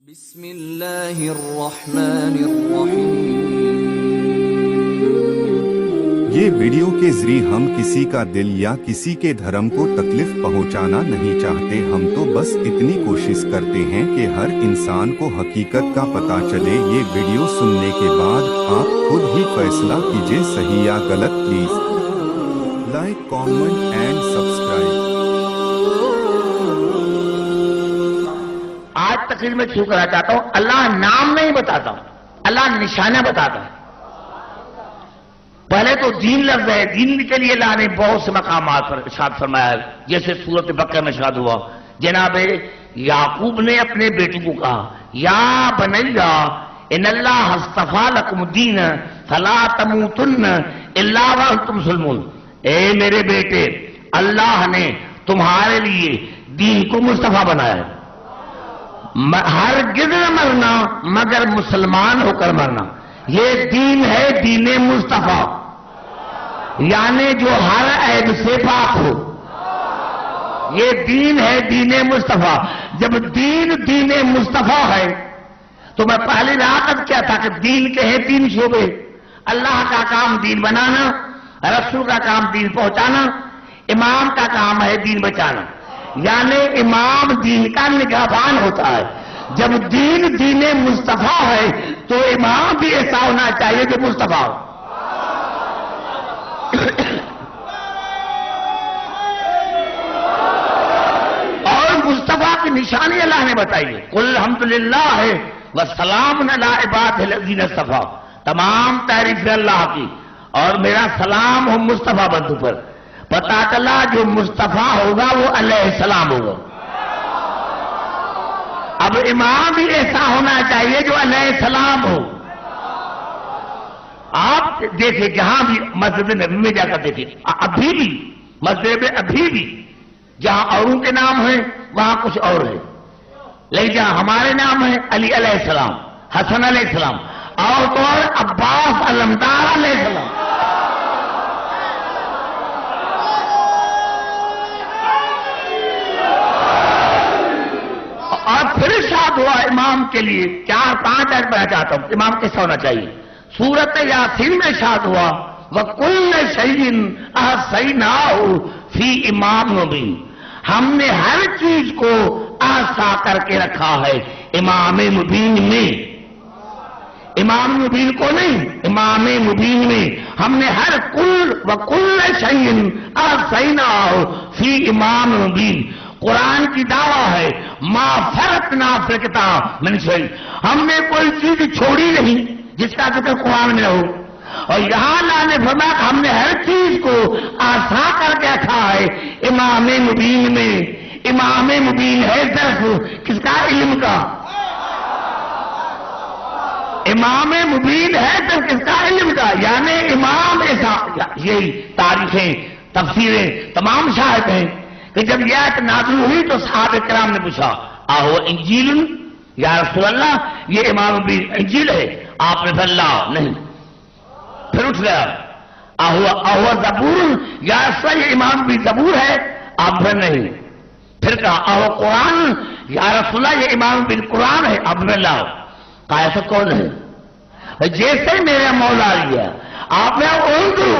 بسم اللہ الرحمن الرحیم۔ یہ ویڈیو کے ذریعے ہم کسی کا دل یا کسی کے دھرم کو تکلیف پہنچانا نہیں چاہتے، ہم تو بس اتنی کوشش کرتے ہیں کہ ہر انسان کو حقیقت کا پتہ چلے۔ یہ ویڈیو سننے کے بعد آپ خود ہی فیصلہ کیجئے صحیح یا غلط۔ Please like, comment and subscribe. آج تقریر میں شروع کرنا چاہتا ہوں، اللہ نام نہیں بتاتا ہوں، اللہ نشانہ بتاتا ہوں۔ پہلے تو دین لفظ ہے، دین کے لیے اللہ نے بہت سے مقامات پر ارشاد فرمایا ہے، جیسے سورۃ بقرہ میں ارشاد ہوا، جناب یعقوب نے اپنے بیٹوں کو کہا، یا بنیا ان اللہ اصطفیٰ لکم الدین فلا تموتن الا وانتم مسلمون۔ اے میرے بیٹے، اللہ نے تمہارے لیے دین کو مصطفیٰ بنایا ہے، ہرگز نہ مرنا مگر مسلمان ہو کر مرنا۔ یہ دین ہے دین مصطفیٰ، یعنی جو ہر عیب سے پاک ہو، یہ دین ہے دین مصطفیٰ۔ جب دین مصطفیٰ ہے تو میں پہلی رات کیا تھا کہ دین کے ہیں تین شعبے، اللہ کا کام دین بنانا، رسول کا کام دین پہنچانا، امام کا کام ہے دین بچانا، یعنی امام دین کا نگہبان ہوتا ہے۔ جب دین مصطفیٰ ہے تو امام بھی ایسا ہونا چاہیے کہ مصطفیٰ ہو۔ اور مصطفیٰ کی نشانی اللہ نے بتائی ہے، قل الحمدللہ والسلام علی عبادہ الذین اصطفیٰ، تمام تعریف اللہ کی اور میرا سلام ہو مصطفیٰ بندوں پر۔ پتا چلا جو مصطفیٰ ہوگا وہ علیہ السلام ہوگا۔ اب امام بھی ایسا ہونا چاہیے جو علیہ السلام ہو۔ آپ دیکھیں جہاں بھی مسجد نبی میں جا کر دیکھیں، ابھی بھی مسجد میں ابھی بھی جہاں اوروں کے نام ہیں وہاں کچھ اور ہے، لیکن جہاں ہمارے نام ہیں علی علیہ السلام، حسن علیہ السلام اور تو عباس علمدار علیہ السلام۔ اور پھر ارشاد ہوا امام کے لیے 4-5 آیت پڑھنا چاہتا ہوں، امام کیسا ہونا چاہیے۔ سورۃ یاسین میں ارشاد ہوا، وَكُلَّ شَيْءٍ أَحْصَيْنَاهُ فِي إِمَامٍ مُبِينٍ، ہم نے ہر چیز کو احصا کر کے رکھا ہے امام مبین میں۔ امام مبین کو نہیں، امام مبین میں ہم نے ہر وَكُلَّ شَيْءٍ أَحْصَيْنَاهُ فِي إِمَامٍ مُبِينٍ۔ قرآن کی دعویٰ ہے ما فرطنا فی الکتاب من شیء، ہم نے کوئی چیز چھوڑی نہیں جس کا ذکر قرآن میں ہو۔ اور یہاں اللہ نے فرمایا کہ ہم نے ہر چیز کو آسا کر کے رکھا ہے امام مبین میں۔ امام مبین ہے درس کس کا؟ علم کا۔ امام مبین ہے درس کس کا؟ علم کا، یعنی امام ایسا۔ یہی تاریخیں تفسیریں تمام شاہد ہیں کہ جب یہ آیت نازل ہوئی تو صحابہ کرام نے پوچھا، آہو انجیل یا رسول اللہ، یہ امام مبین انجیل ہے؟ آپ نے فرمایا اللہ نہیں۔ پھر اٹھ گیا، آہو زبور یا رسول اللہ، یہ امام مبین زبور ہے؟ آپ پھر نہیں۔ پھر کہا آہو قرآن یا رسول اللہ، یہ امام مبین قرآن ہے؟ آپ نے اللہ کہا ایسا کون ہے؟ جیسے میرا مولا لیا آپ نے اردو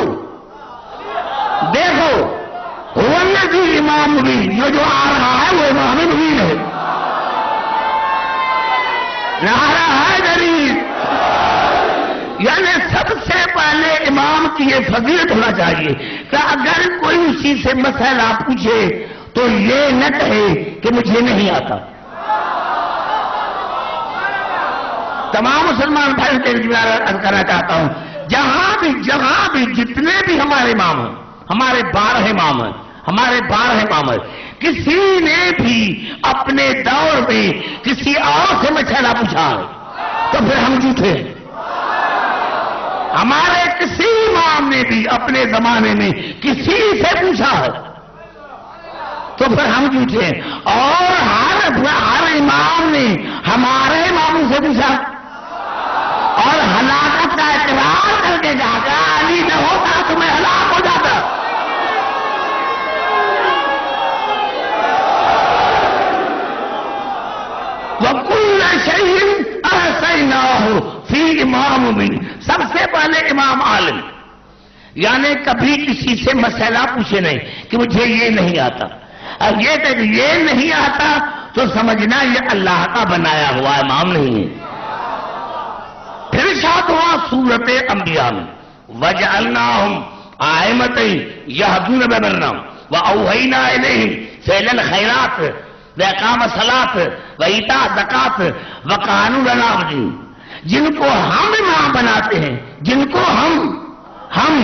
دیکھو، وہ الذی امام مبین، جو آ رہا ہے وہ امام مبین ہے۔ نعرہ حیدری، یعنی سب سے پہلے امام کی یہ فضیلت ہونا چاہیے کہ اگر کوئی اسی سے مسئلہ پوچھے تو یہ نہ کہے کہ مجھے نہیں آتا۔ تمام مسلمان بھائی کرنا چاہتا ہوں، جہاں بھی جتنے بھی ہمارے امام ہیں، ہمارے 12 امام ہیں، ہمارے 12 امام ہیں، کسی نے بھی اپنے دور میں کسی اور سے مسئلہ پوچھا ہے تو پھر ہم جھوٹے ہیں۔ ہمارے کسی امام نے بھی اپنے زمانے میں کسی سے پوچھا ہے تو پھر ہم جھوٹے ہیں۔ اور ہر امام نے ہمارے اماموں سے پوچھا اور ہلاکت کا اقرار کر کے کہا کہ علی نہ ہوتا تو میں ہلاک ہو جاتا۔ وَكُلَّ شَيْءٍ فی امام مبین، سب سے پہلے امام عالم، یعنی کبھی کسی سے مسئلہ پوچھے نہیں کہ مجھے یہ نہیں آتا، اب یہ نہیں آتا تو سمجھنا یہ اللہ کا بنایا ہوا امام نہیں ہے۔ پھر ارشاد ہوا سورۃ انبیاء میں وَجَعَلْنَاهُمْ أَئِمَّةً يَهْدُونَ بِأَمْرِنَا وَأَوْحَيْنَا إِلَيْهِمْ فِعْلَ الْخَيْرَاتِ وَإِقَامَ الصَّلَاةِ وَإِيتَاءَ الزَّكَاةِ وَكَانُوا لَنَا عَابِدِينَ، جن کو ہم امام بناتے ہیں، جن کو ہم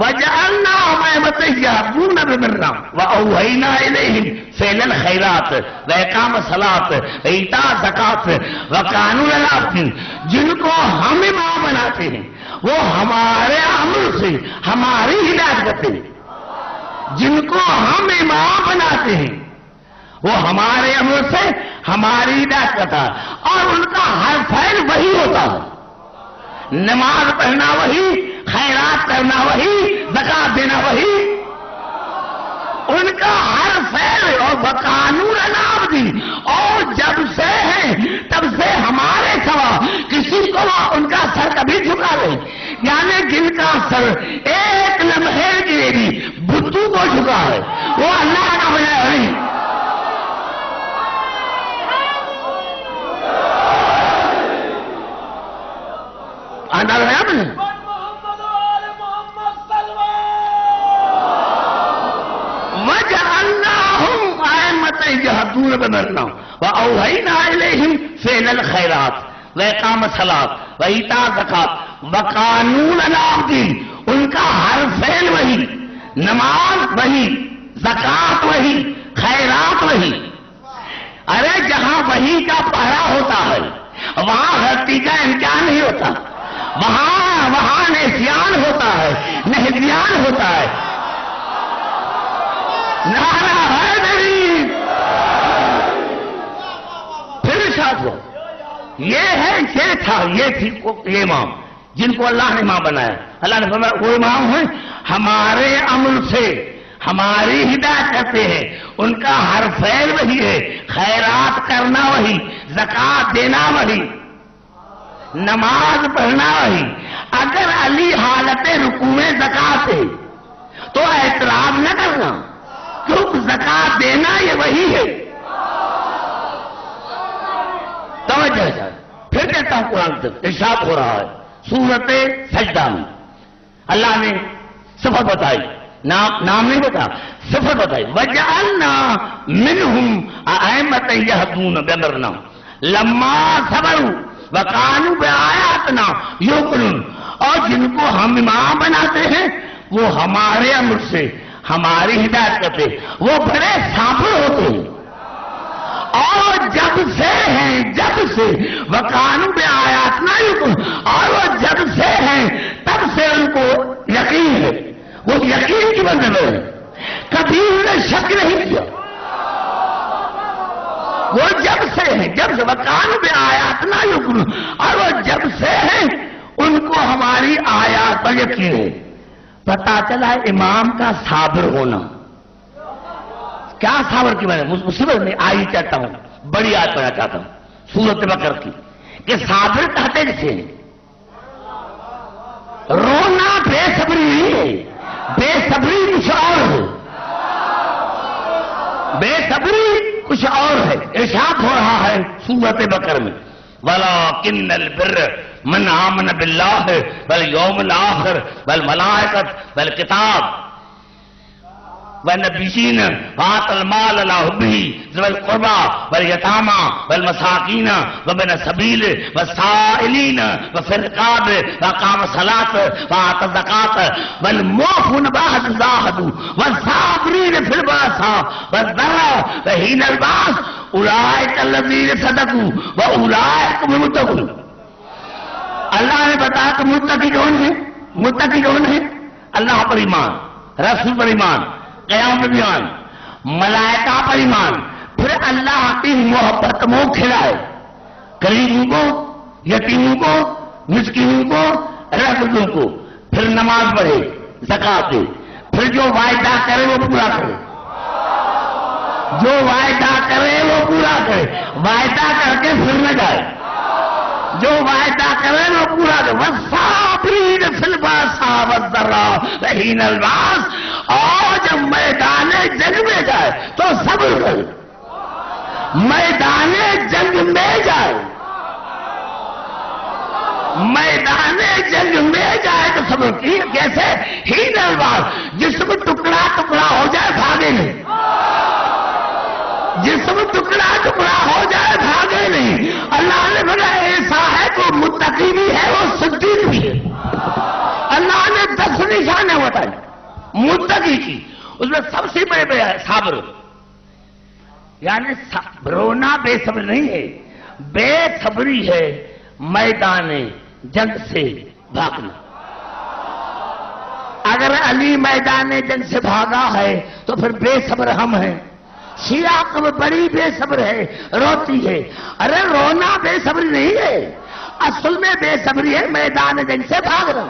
وَجَعَلْنَاهُمْ أَئِمَّةً يَهْدُونَ بِأَمْرِنَا وَأَوْحَيْنَا إِلَيْهِمْ فِعْلَ الْخَيْرَاتِ وَإِقَامَ الصَّلَاةِ وَإِيتَاءَ الزَّكَاةِ وَكَانُوا لَنَا عَابِدِينَ، جن کو ہم امام بناتے ہیں وہ ہمارے عمل سے ہماری ہدایت کرتے ہیں، جن کو ہم امام بناتے ہیں وہ ہمارے عمل سے ہماری ہدایت کرتا ہے، اور ان کا ہر فعل وہی ہوتا ہے، نماز پڑھنا وہی، خیرات کرنا وہی، زکات دینا وہی، ان کا ہر فعل، اور وَقَانُوا لَنَا عَابِدِينَ، اور جب سے ہیں تب سے ہمارے سوا کسی کو ان کا سر کبھی جھکا نہیں، یعنی جن کا سر ایک لمحے کے لیے بھی بتوں کو جھکا ہے وہ اللہ کا بنایا نہیں۔ اندازہ ہے آپ نے؟ وَجَعَلْنَاهُمْ أَئِمَّةً يَهْدُونَ بِأَمْرِنَا وَأَوْحَيْنَا إِلَيْهِمْ فِعْلَ الْخَيْرَاتِ وَإِقَامَ الصَّلَاةِ وَإِيتَاءَ الزَّكَاةِ وَكَانُوا لَنَا عَابِدِينَ، ان کا ہر فعل وہی، نماز وہی، زکات وہی، خیرات وہی۔ ارے جہاں وہی کا پہرا ہوتا ہے وہاں غلطی کا امکان نہیں ہوتا، وہاں نسیان ہوتا ہے، نہضیان ہوتا ہے۔ نعرہ حیدری، پھر ارشاد ہوا یہ تھا یہ امام جن کو اللہ نے امام بنایا، اللہ نے فرمایا وہ امام ہیں ہمارے عمل سے ہماری ہدایت کرتے ہیں، ان کا ہر فعل وہی ہے، خیرات کرنا وہی، زکات دینا وہی، نماز پڑھنا وہی۔ اگر علی حالت رکوع زکات ہے تو اعتراض نہ کرنا، کیونکہ زکات دینا یہ وہی ہے۔ توجہ ہے، پھر کہتا ہوں قرآن سے ارشاد ہو رہا ہے سورۃ سجدہ میں اللہ نے صفت بتائی، نام نہیں بتا، صفت بتائی وَجَعَلْنَا مِنْهُمْ أَئِمَّةً يَهْدُونَ بِأَمْرِنَا لَمَّا صَبَرُوا وَكَانُوا بِآيَاتِنَا يُوقِنُونَ، اور جن کو ہم امام بناتے ہیں وہ ہمارے امر سے ہماری ہدایت کرتے، وہ بڑے صابر ہوتے ہیں، اور جب سے وَكَانُوا بِآيَاتِنَا يُوقِنُونَ، اور وہ جب سے ہیں تب سے ان کو یقین ہے، وہ یقین کی بندے میں ہے، کبھی انہیں شک نہیں کیا، وہ جب سے وَكَانُوا بِآيَاتِنَا يُوقِنُونَ، اور وہ جب سے ہیں ان کو ہماری آیات پر یقین ہے۔ پتا چلا امام کا صابر ہونا، کیا صابر کی میں مصیبت میں آئی چاہتا ہوں، بڑی آیت پڑھنا چاہتا ہوں سورۃ بقرہ کی، کہ صابر کہتے کسے ہیں؟ رونا بے صبری نہیں ہے، بے صبری کچھ اور ہے، بے صبری کچھ اور ہے۔ ارشاد ہو رہا ہے سورۃ بقرہ میں وَلَٰكِنَّ الْبِرَّ مَنْ آمَنَ بِاللَّهِ وَالْيَوْمِ الْآخِرِ وَالْمَلَائِكَةِ وَالْكِتَابِ وَالنَّبِيِّينَ وَآتَى الْمَالَ عَلَىٰ حُبِّهِ ذِوِي الْقُرْبَىٰ وَالْيَتَامَىٰ وَالْمَسَاكِينَ وَابْنَ السَّبِيلِ وَالسَّائِلِينَ وَفِي الرِّقَابِ وَأَقَامَ الصَّلَاةَ وَآتَى الزَّكَاةَ وَالْمُوفُونَ بِعَهْدِهِمْ إِذَا عَاهَدُوا وَالصَّابِرِينَ فِي الْبَأْسَاءِ وَالضَّرَّاءِ وَحِينَ الْبَأْسِ أُولَٰئِكَ الَّذِينَ صَدَقُوا وَأُولَٰئِكَ هُمُ الْمُتَّقُونَ۔ اللہ نے بتایا کہ متقی کون ہے؟ متقی کون ہے؟ اللہ پر ایمان، رسول پر ایمان، قیام پر ایمان، ملائکہ پر ایمان، پھر اللہ کی محبت میں کھلائے، غریبوں کو، یتیموں کو، مسکینوں کو، رحمتوں کو، پھر نماز پڑھے، زکات دے، پھر جو وعدہ کرے وہ پورا کرے، جو وعدہ کرے وہ پورا کرے، وعدہ کر کے پھر نہ جائے۔ جو وعدہ کرے وہ پورا دے. والصابرین فی البأساء والضراء وحین الباس. اور جب میدان جنگ میں جائے تو صبر کرے. میدان جنگ میں جائے، میدان جنگ میں جائے تو صبر کی. کیسے؟ حین الباس. جسم ٹکڑا ٹکڑا ہو جائے بھاگے نہیں. جسم ٹکڑا ٹکڑا ہو جائے بھاگے نہیں. اللہ نے بڑا ایسا ہے کہ متقی بھی ہے وہ صدیق بھی ہے. اللہ نے 10 نشانیں بتائے متقی کی. اس میں سب سے بڑے صبر، یعنی رونا بے صبر نہیں ہے، بے صبری ہے میدان جنگ سے بھاگنا. اگر علی میدان جنگ سے بھاگا ہے تو پھر بے صبر ہم ہیں. شیعہ کو بڑی بے صبر ہے، روتی ہے. ارے رونا بے صبری نہیں ہے، اصل میں بے صبری ہے میدان جنگ سے بھاگنا.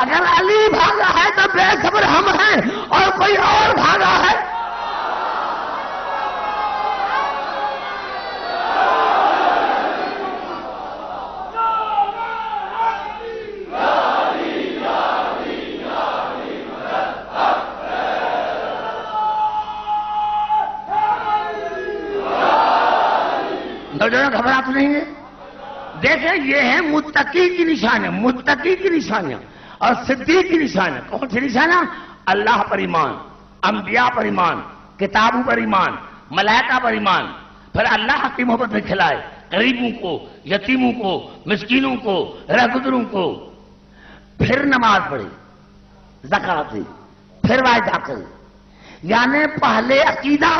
اگر علی بھاگا ہے تو بے صبر ہم ہیں، اور کوئی اور بھاگا ہے. گھبراہٹ نہیں ہے. دیکھیں یہ ہے متقی کی نشانیاں، متقی کی نشانیاں اور صدیق کی نشانیاں. کون سی نشانیاں؟ اللہ پر ایمان، انبیاء پر ایمان، کتابوں پر ایمان، ملائکہ پر ایمان. پھر اللہ کی محبت میں کھلائے غریبوں کو، یتیموں کو، مسکینوں کو، رہگزروں کو. پھر نماز پڑھے، زکات دی، پھر وعدہ کرے. یعنی پہلے عقیدہ،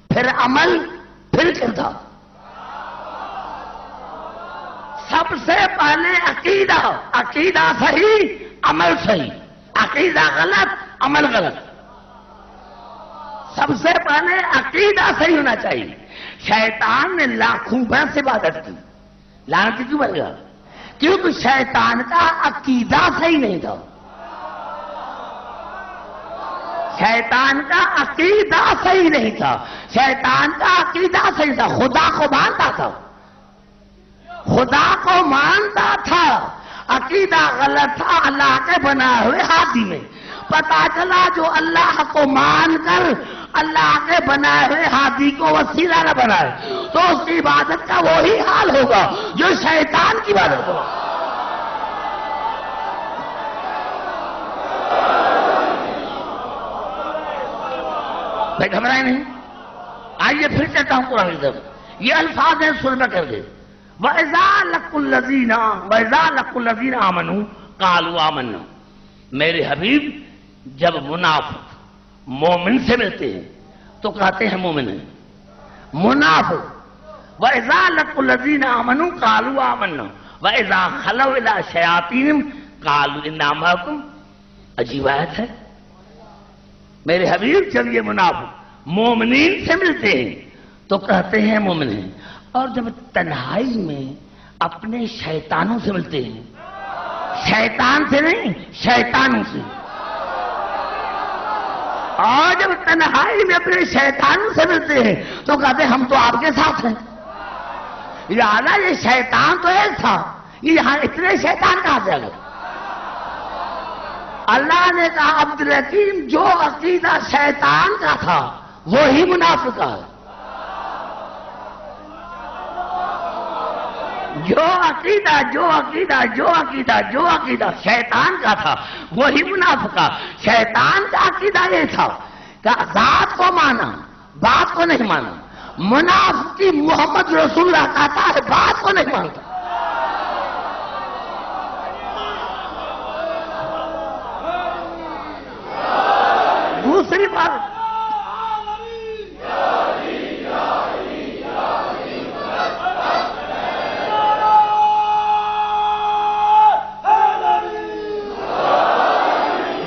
پھر عمل، پھر کردار. سب سے پہلے عقیدہ، عقیدہ صحیح، عمل صحیح. عقیدہ غلط، عمل غلط. سب سے پہلے عقیدہ صحیح ہونا چاہیے. شیطان نے لاکھوں برس عبادت کی، لعنت کیوں بن گیا؟ کیونکہ شیطان کا عقیدہ صحیح نہیں تھا. شیطان کا عقیدہ صحیح نہیں تھا. شیطان کا عقیدہ صحیح تھا، خدا کو مانتا تھا، خدا کو مانتا تھا. عقیدہ غلط تھا اللہ کے بنائے ہوئے ہاتھی میں. پتا چلا جو اللہ کو مان کر اللہ کے بنائے ہوئے ہاتھی کو وسیلہ نہ بنائے تو اس کی عبادت کا وہی حال ہوگا جو شیطان کی عبادت ہوگا. بھائی گھبرائے نہیں. آئیے پھر چلتا ہوں قرآن کی طرف. یہ الفاظ ہیں سن میں کر دے. وَإِذَا لَقُوا الَّذِينَ آمَنُوا قَالُوا آمَنَّا. میرے حبیب جب منافق مومن سے ملتے ہیں تو کہتے ہیں مومن ہیں. منافق وَإِذَا لَقُوا الَّذِينَ آمَنُوا قَالُوا آمَنَّا وَإِذَا خَلَوْا إِلَىٰ شَيَاطِينِهِمْ قَالُوا إِنَّا مَعَكُمْ. عجیب آیت ہے. میرے حبیب جب یہ منافق مومنین سے ملتے ہیں تو کہتے ہیں مومن ہیں، اور جب تنہائی میں اپنے شیطانوں سے ملتے ہیں، شیطان سے نہیں شیطانوں سے، اور جب تنہائی میں اپنے شیطانوں سے ملتے ہیں تو کہتے ہیں ہم تو آپ کے ساتھ ہیں. یعنی یہ شیطان تو ایک تھا، یہ یہاں اتنے شیطان کہاں سے آگئے؟ اللہ نے کہا عبدالحکیم جو عقیدہ شیطان کا تھا وہی منافق کا ہے. جو عقیدہ شیطان کا تھا وہی منافق کا. شیطان کا عقیدہ یہ تھا کہ ذات کو مانا، بات کو نہیں مانا. منافق کی محمد رسول اللہ کہتا ہے بات کو نہیں مانتا. دوسری بات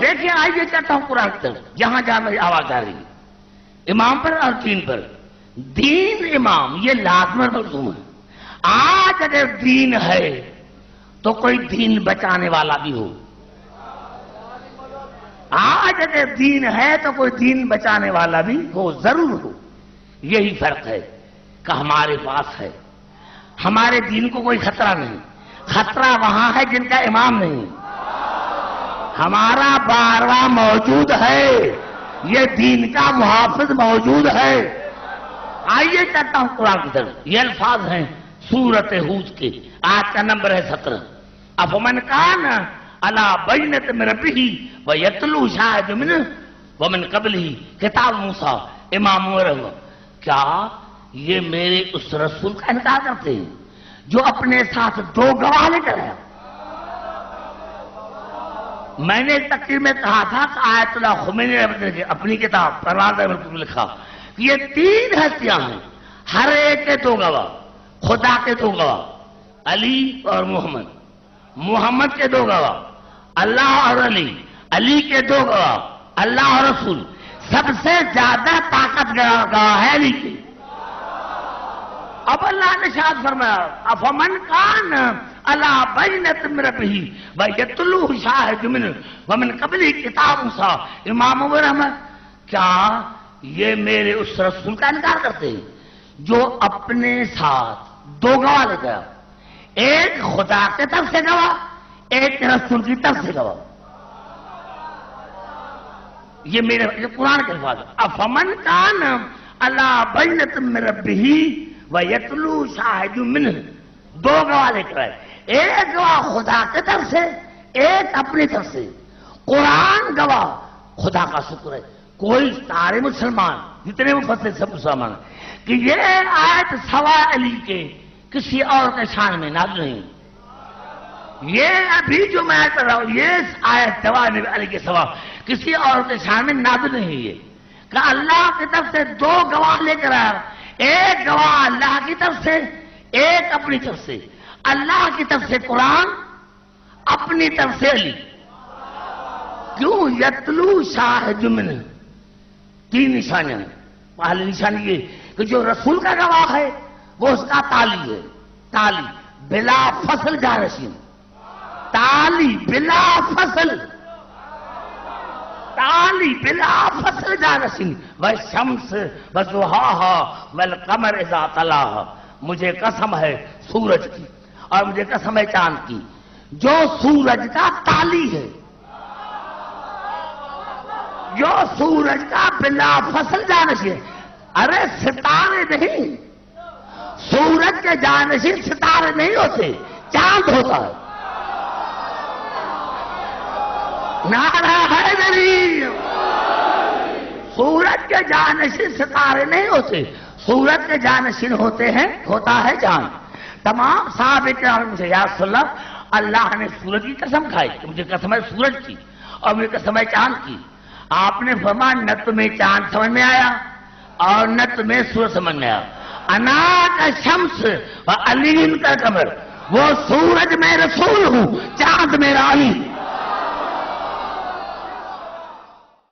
دیکھیں، آئیے چاہتا ہوں قرآن کی طرف جہاں جہاں میری آواز آ رہی ہے. امام پر اور دین پر. دین امام یہ لازم ملزوم ہے. آج اگر دین ہے تو کوئی دین بچانے والا بھی ہو. آج اگر دین ہے تو کوئی دین بچانے والا بھی ہو، ضرور ہو. یہی فرق ہے کہ ہمارے پاس ہے. ہمارے دین کو کوئی خطرہ نہیں. خطرہ وہاں ہے جن کا امام نہیں. ہمارا بارواں موجود ہے, یہ دین کا محافظ موجود ہے. آئیے چاہتا ہوں قرآن کی طرف. یہ الفاظ ہیں سورت ہود کے, آج کا نمبر ہے 17. افمن کان علی بینۃ من ربہ ویتلو شاہد منہ ومن قبلہ کتاب موسیٰ امام ورحمہ. کیا یہ میرے اس رسول کا انکار کرتے ہیں جو اپنے ساتھ 2 گواہ لے کر آیا؟ میں نے تقریر میں کہا تھا کہ آیت اللہ خمینی نے اپنی کتاب پروانہ میں لکھا کہ یہ 3 ہستیاں ہیں, ہر ایک کے 2 گواہ, خدا کے 2 گواہ علی اور محمد, محمد کے 2 گواہ اللہ اور علی, علی کے 2 گواہ اللہ اور رسول. سب سے زیادہ طاقت گواہ ہے علی کی. اب اللہ نے شاد فرمایا افمن کان علی بینۃ من ربہ ویتلو شاہد منہ ومن قبلہ کتاب موسیٰ امام ورحمہ. کیا یہ میرے اس رسول کا انکار کرتے ہیں جو اپنے ساتھ 2 گواہ لے گیا, ایک خدا کے طرف سے گواہ, ایک رسول کی طرف سے گواہ. یہ میرے قرآن کے الفاظ. افمن کان علی بینۃ من ربہ ویتلو شاہد منہ, 2 گواہ لے کر آئے, ایک گواہ خدا کی طرف سے, ایک اپنی طرف سے. قرآن گواہ. خدا کا شکر ہے کوئی سارے مسلمان جتنے مفسر سب مسلمان کہ یہ آیت سوا علی کے کسی اور کے شان میں نازل نہیں. یہ ابھی جو میں کر رہا ہوں یہ آیت سوا علی کے سوا کسی اور کے شان میں نازل نہیں ہے کہ اللہ کی طرف سے 2 گواہ لے کر آیا, ایک گواہ اللہ کی طرف سے, ایک اپنی طرف سے. اللہ کی طرف سے قرآن, اپنی طرف سے علی. کیوں؟ یتلو شاہد منہ. 3 نشانیاں. پہلی نشانی یہ کہ جو رسول کا گواہ ہے وہ اس کا تالی ہے, تالی بلا فصل جانشین, تالی بلا فصل, تالی بلا فصل جانشین. والشمس وضحاها والقمر اذا طلاها. مجھے قسم ہے سورج کی اور مجھے قسم ہے چاند کی جو سورج کا تالی ہے, جو سورج کا بلا فصل جانشین. ارے ستارے نہیں, سورج کے جانشین ستارے نہیں ہوتے, چاند ہوتا ہے. نعرہ حیدری. سورج کے جانشین ستارے نہیں ہوتے, سورج کے جانشین ہوتا ہے چاند. تمام صحابہ کرام مجھے یا رسول اللہ, اللہ نے سورج کی قسم کھائی کہ مجھے قسم ہے سورج کی اور مجھے قسم ہے چاند کی. آپ نے فرمایا نہ تمہیں چاند سمجھ میں آیا اور نہ تمہیں سورج سمجھ میں آیا. انا کا شمس و علی کا قمر. وہ سورج میں رسول ہوں, چاند میرا علی.